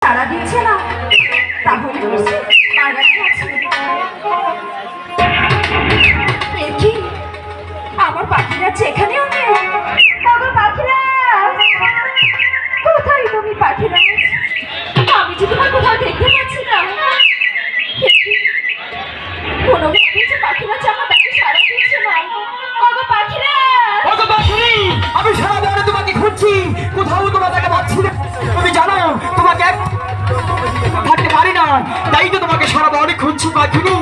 সারা দিচ্ছে না, তাহলে আমার পাখিরা যেখানেও নেই। পাখিরা কোথায় তুমি? পাখিরা আমি যে তোমার কোথাও দেখতে পাচ্ছি না। কোনো পাখিরা আমার তাকে সারা দিচ্ছে না। পাখিরা আমি সারা দেওয়ারে তোমাকে খুঁজছি, কোথাও তোমাকে পাচ্ছি না। তুমি জানো তোমাকে থাকতে পারি না, তাই তো তোমাকে সারা দেওয়ারে খুঁজছি। পাখিনি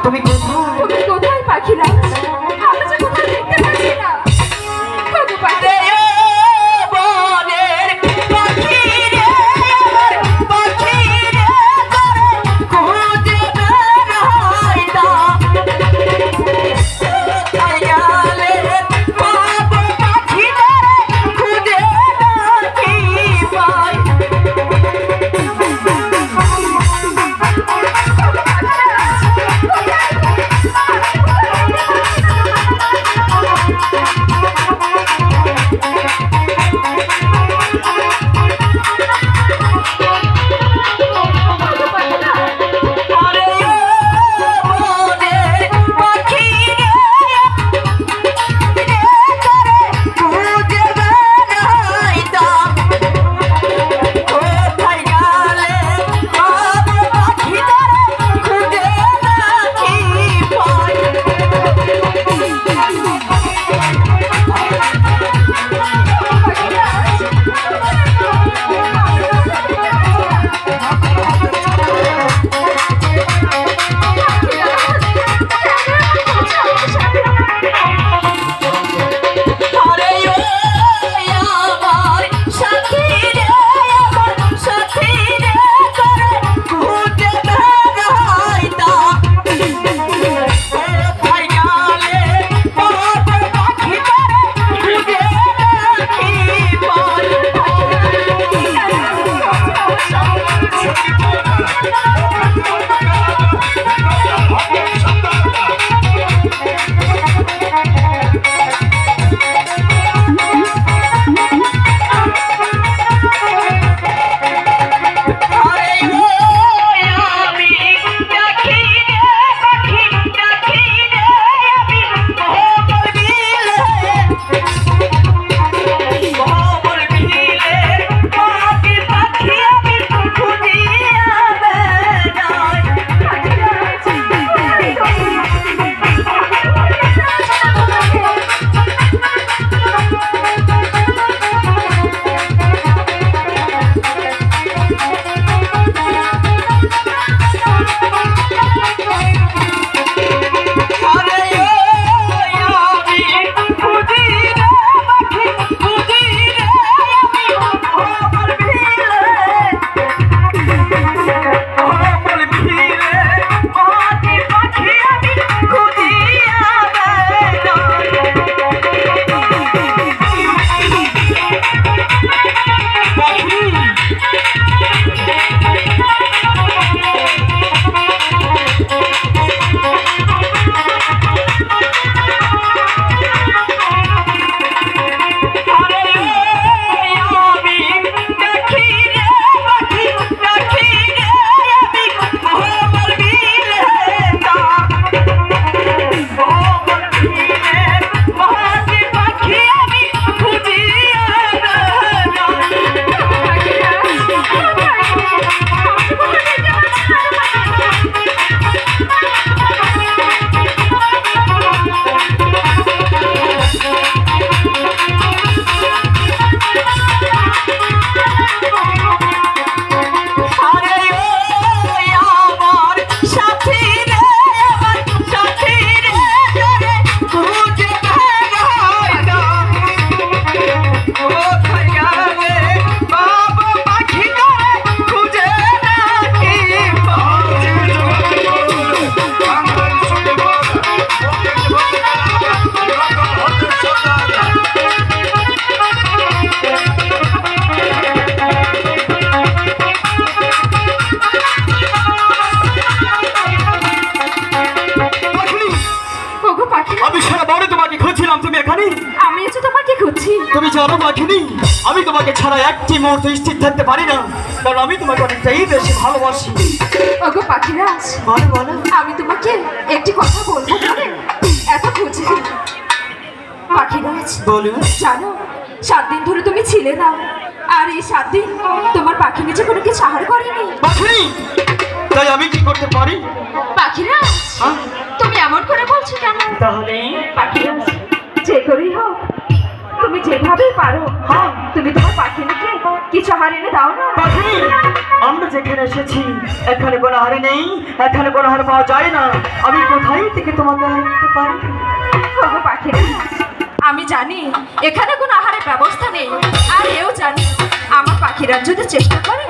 তুমি কোথায়? পাখিরা আমরা যে কোথাও দেখতে পাচ্ছি না। জানো পাখিনি, আমি তোমাকে ছাড়া একটি মুহূর্ত স্থির থাকতে পারি না, কারণ আমি তোমাকে অনেকটাই বেশি ভালোবাসি। ওগো পাখিরাজ, বলো বলো। আমি তোমাকে একটি কথা বলবো বলে এত খুঁজছি। পাখিরাজ, বলো। জানো 7 দিন ধরে তুমি ছিলে না, আর এই 7 দিন তোমার পাখি নিচে কোনো কিছু আহার করেনি। পাখিনি, তাই আমি কি করতে পারি? পাখিরাজ, হ্যাঁ? তুমি এমন করে বলছো কেন? তাহলে পাখিরাজ, যে করেই হোক তুমি যেভাবেই পারো, হ্যাঁ, তুমি তোমার পাখিকে কিছু আহার এনে দাও না। পাখিনি, আমরা যেখানে এসেছি এখানে কোনো হারে নেই, এখানে কোনো হার পাওয়া যায় না। আমি কোথায় থেকে তোমাকে আনতে পারি? ওগো পাখিরাজ, আমি জানি এখানে কোনো আহারের ব্যবস্থা নেই, আর এও জানি আমার পাখিরা যদি চেষ্টা করে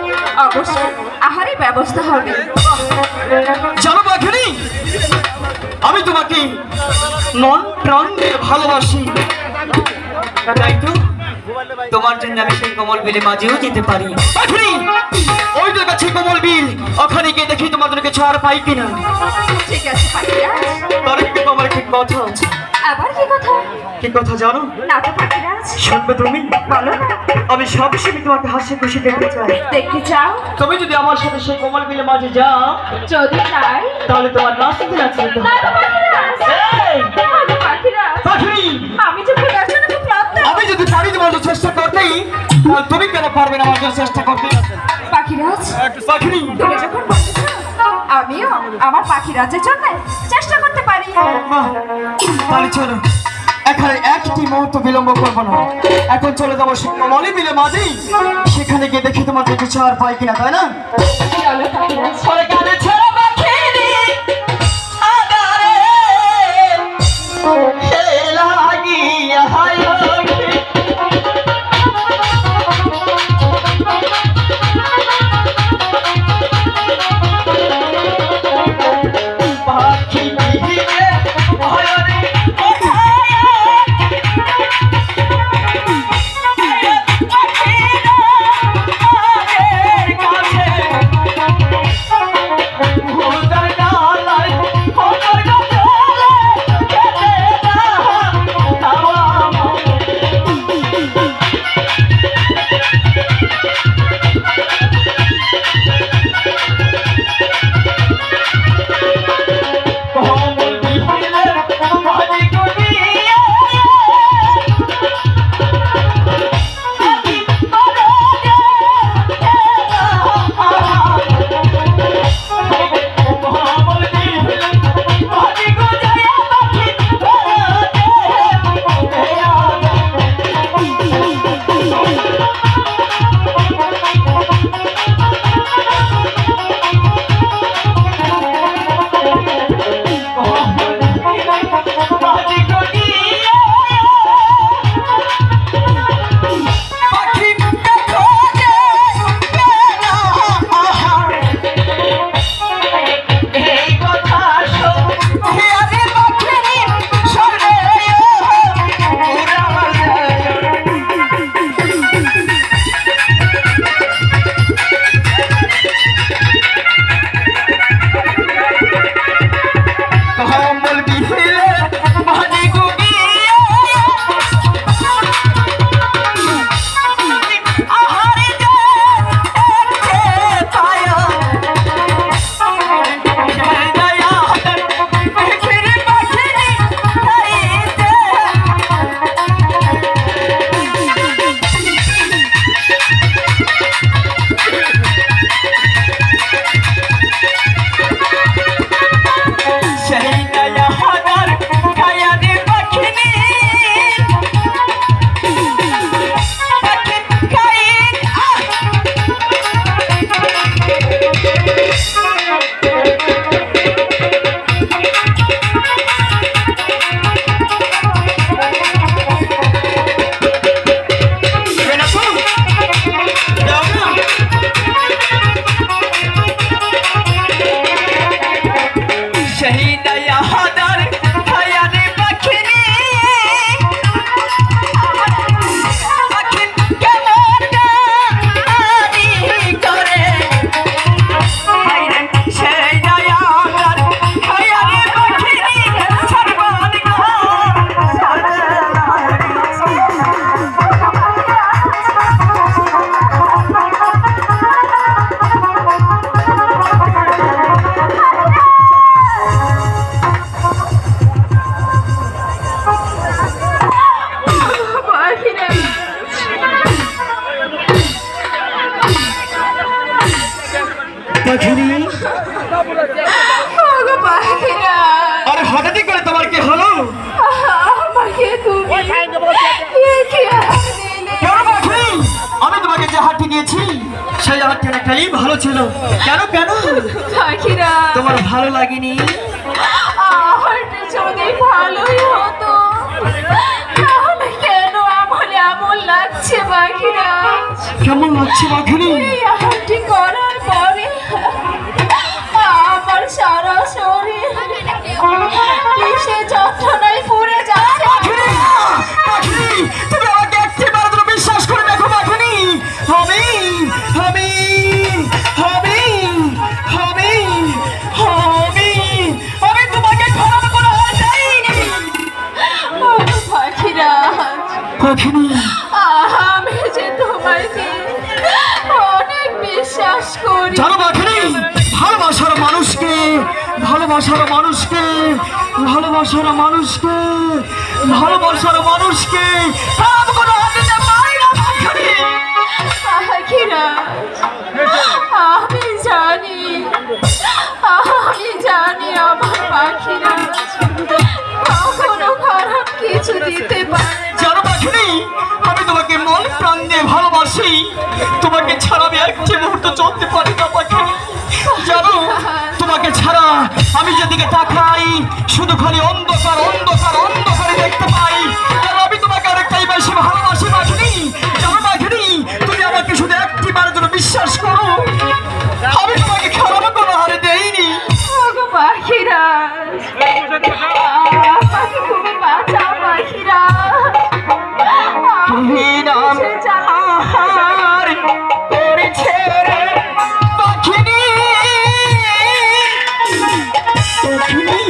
অবশ্যই আহারের ব্যবস্থা হবে। জানো পাখিনি, আমি তোমাকে মন প্রাণ দিয়ে ভালোবাসি, তাই তো তোমার জন্য আমি সেই কমল বিলে মাঝেও যেতে পারি। পাখিনি, ওই তো কাছে কমল বিল, ওখানে গিয়ে দেখি তোমার জন্য কিছু আর পাই কিনা। ঠিক আছে পাখিরাজ, তার একটু আমার ঠিক কথা আছে। আবার কি কথা? কি কথা জানো? না তো পাখিরাজ, শুনবে তুমি? বলো না। আমি সবসময় তোমাকে হাসি খুশি দেখতে চাই। দেখতে চাও? তুমি যদি আমার সাথে সেই কমল বিলে মাঝে যাও, যদি চাই তাহলে তোমার নাচতে নাচতে না তো পাখিরাজ। এই! ওগো পাখিরাজ, পাখিনি, আমি যে ঘোরার জন্য খুব ক্লান্ত। আমি যদি পারি তোমার জন্য চেষ্টা করতেই, তাহলে তুমি কেন পারবে না আমার জন্য চেষ্টা করতে? পাখিরাজ, পাখিনি, তুমি যখন বলছো আমিও আমার পাখিরাজের জন্য চেষ্টা করতে পারি। বাহ, তাহলে চলো, এখানে একটি মুহূর্ত বিলম্ব করবো না, এখন চলে যাবো সেই কমলি বিলে মাঝেই, সেখানে গিয়ে দেখি তোমার কিছু আর পাই কিনা, তাই না? চলো পাখিরাজ। ওরে গানে ছেড়ে পাখিনি, আদারে, হে লাগিয়া হায় ওঠে। পাখি দিদিকে ভয়রে কোথায় পাখিরা আগের কাছে পাখিনি ওগো পাখিরা, আরে হঠাৎই করে তোমার কি হলো? আমাকে তুমি কি আহার দিলে? কেন পাখিনি? আমি তোমাকে যে হাতটি দিয়েছি সেই হাতটি অনেকটাই ভালো ছিল। কেন কেন পাখিরা, তোমার ভালো লাগেনি? আহারটা যদি ভালোই হতো, তাহলে কেন আমার এমন লাগছে পাখিরা? কেমন লাগছে পাখিনি? এই আহারটি করার পরে আমার সারা শরীর কিসে যন্ত্রণায় পুড়ে যাচ্ছে। পাখিনি! পাখিনি! তুমি আমাকে একটিবার তো বিশ্বাস করে দেখো পাখিনি। আমি আমি আমি আমি আমি আমি তোমাকে খারাপ করে যাইনি ও পাখিরা, পাখিনি। আমি যে তোমাকে অনেক বিশ্বাস করি। জানো পাখিনি, ভালোবাসার মানুষকে ভালোবাসার মানুষকে ভালোবাসার মানুষকে ভালোবাসার মানুষকে খারাপ করে দিতে পারি না পাখিনি। পাখিরা, আমি জানি আমার পাখিরা কখনো খারাপ কিছু দিতে পারে না। জানো পাখিনি, আমি তোমাকে মন প্রাণ দিয়ে ভালোবাসি। তোমাকে ছাড়া আমি একটি মুহূর্ত চলতে পারি না পাখিনি। জানো, তোমাকে ছাড়া আমি যেদিকে তাকাই শুধু খালি অন্ধকার অন্ধকার অন্ধকারে দেখতে পাই। আর আমি তোমাকে অনেকটাই বেশি ভালোবাসি পাখিনি। জানো পাখিনি, তুমি আমাকে শুধু একটি বারের জন্য বিশ্বাস করো, আমি তোমাকে খারাপ কোনো হারে দেইনি। ওগো পাখিরা, আমাকে তুমি বাঁচাও পাখিরা। আমি সে আহার করেছে রে পাখিনি। পাখিনি,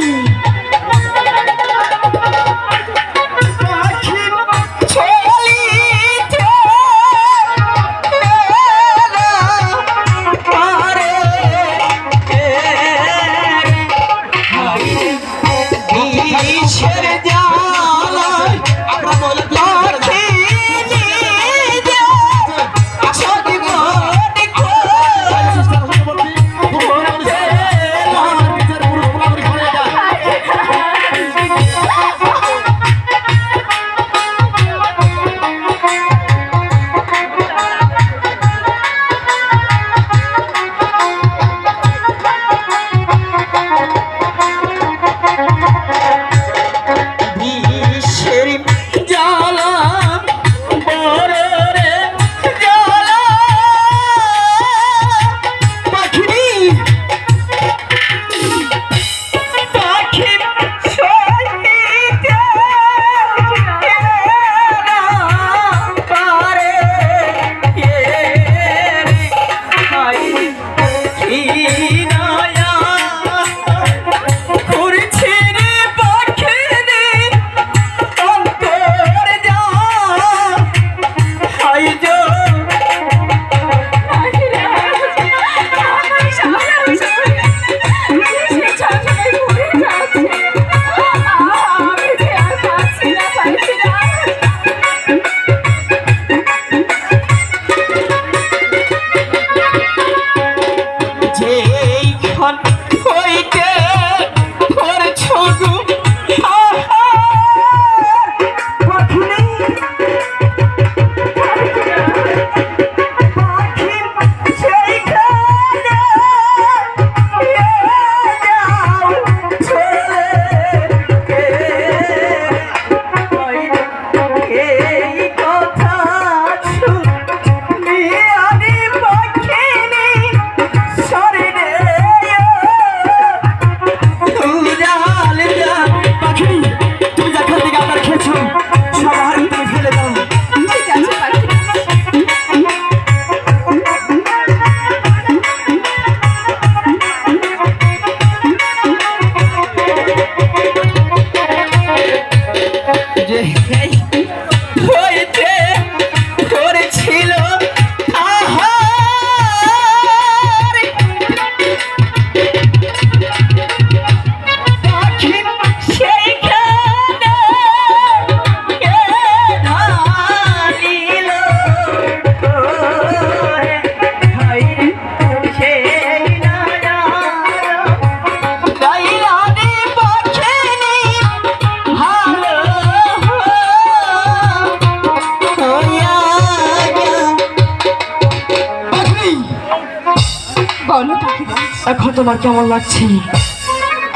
বলো পাখিরাজ, এখন তোমার কেমন লাগছে?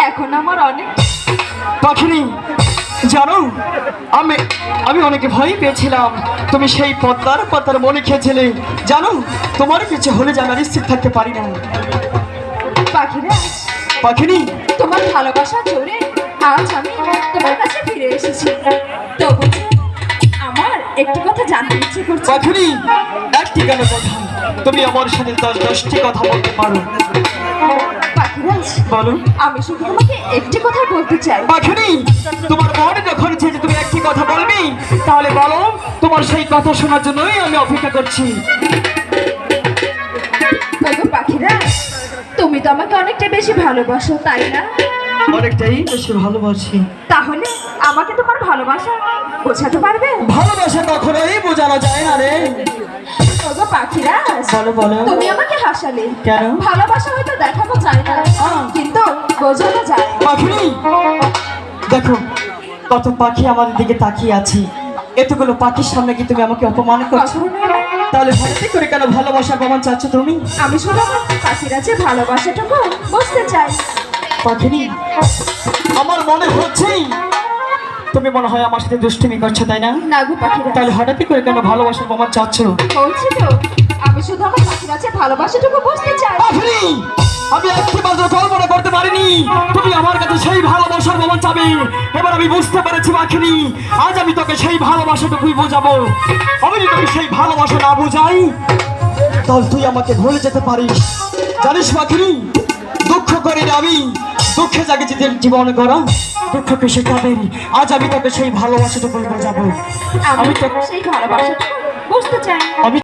এখন আমার অনেক পাখিনি, জানো আমি আমি অনেকে ভয় পেয়েছিলাম। তুমি সেই পদ্মার পাতার মনে খেয়েছিলে। জানো তোমার কিছু হলে যেন স্থির থাকতে পারি না। পাখিরাজ, পাখিনি, তোমার ভালোবাসা জোরে আজ আমি তোমার কাছে ফিরে এসেছি। তবু যে আমার একটি কথা জানতে ইচ্ছে করছে। পাখিনি, একটি কেন কথা, তুমি আমার সাথে 10টি কথা বলতে পারো। পাখিরাজ, বলো। আমি শুধু তোমাকে একটি কথা বলতে চাই। পাখিনি, তোমার মনে যখন যে তুমি একটি কথা বলবে, তাহলে বলো। তোমার সেই কথা শোনার জন্যই আমি অপেক্ষা করছি। ওগো পাখিরাজ, তুমি তো আমাকে অনেকটা বেশি ভালোবাসো, তাই না? অনেকটাই বেশি ভালোবাসি। তাহলে আমাকে তোমার ভালোবাসা বোঝাতে পারবে? ভালোবাসা কখনোই বোঝানো যায় না রে। ওগো পাখিরাজ, বলো বলো। তুমি আমাকে হাসালে। কেন? ভালোবাসা হয়তো দেখানো যায় না, কিন্তু বোঝানো যায়। পাখিনি, দেখো কত পাখি আমাদের দিকে তাকিয়ে আছে। এতগুলো পাখির সামনে কি তুমি আমাকে অপমান করছো? কখনোই না। তাহলে হঠাৎ করে কেন ভালোবাসার প্রমাণ চাচ্ছ তুমি? আমি শুধু আমার পাখিরাজের ভালোবাসাটুকু বুঝতে চাই। পাখিনি, আমার মনে হচ্ছে তুমি মনে হয় আমার সাথে দুষ্টুমি করছো, তাই না? না গো পাখিরাজ, তাহলে হঠাৎ করে কেন ভালোবাসার প্রমাণ চাচ্ছ? বলছি তো আমি শুধু আমার পাখিরাজের ভালোবাসাটুকু বুঝতে চাই। পাখিনি, আমি একটি মাত্র কল্পনা করতে পারিনি তুমি আমার কাছে সেই ভালোবাসার প্রমাণ চাবে। এবার আমি বুঝতে পেরেছি পাখিনি, আজ আমি তোকে সেই ভালোবাসাটুকুই বোঝাবো। আমি যদি তোকে সেই ভালোবাসা না বোঝাই, তাহলে তুই আমাকে ভুলে যেতে পারিস। জানিস পাখিনি, দুঃখ করি না আমি, দুঃখে জাগে যেদের জীবন গড়া, দুঃখকে সে তাদের। আজ আমি তোকে সেই ভালোবাসাটুকুই বোঝাবো। আমি তো সেই ভালোবাসাটুকু বুঝতে চাই। আমি